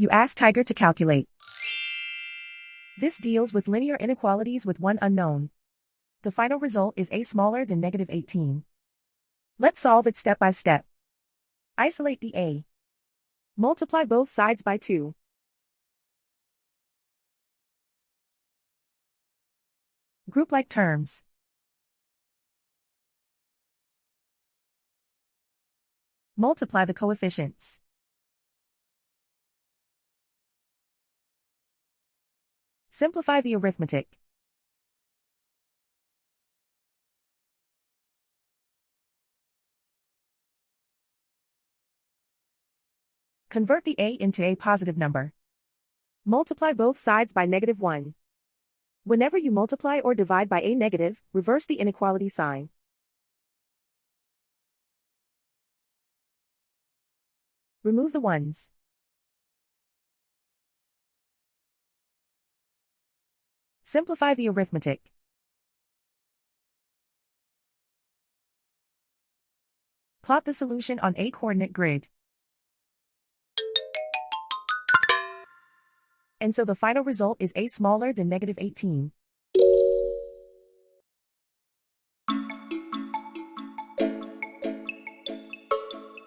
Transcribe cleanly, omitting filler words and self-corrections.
You ask Tiger to calculate. This deals with linear inequalities with one unknown. The final result is a smaller than -18. Let's solve it step by step. Isolate the a. Multiply both sides by 2. Group like terms. Multiply the coefficients. Simplify the arithmetic. Convert the a into a positive number. Multiply both sides by -1. Whenever you multiply or divide by a negative, reverse the inequality sign. Remove the ones. Simplify the arithmetic. Plot the solution on a coordinate grid. And so the final result is a smaller than -18.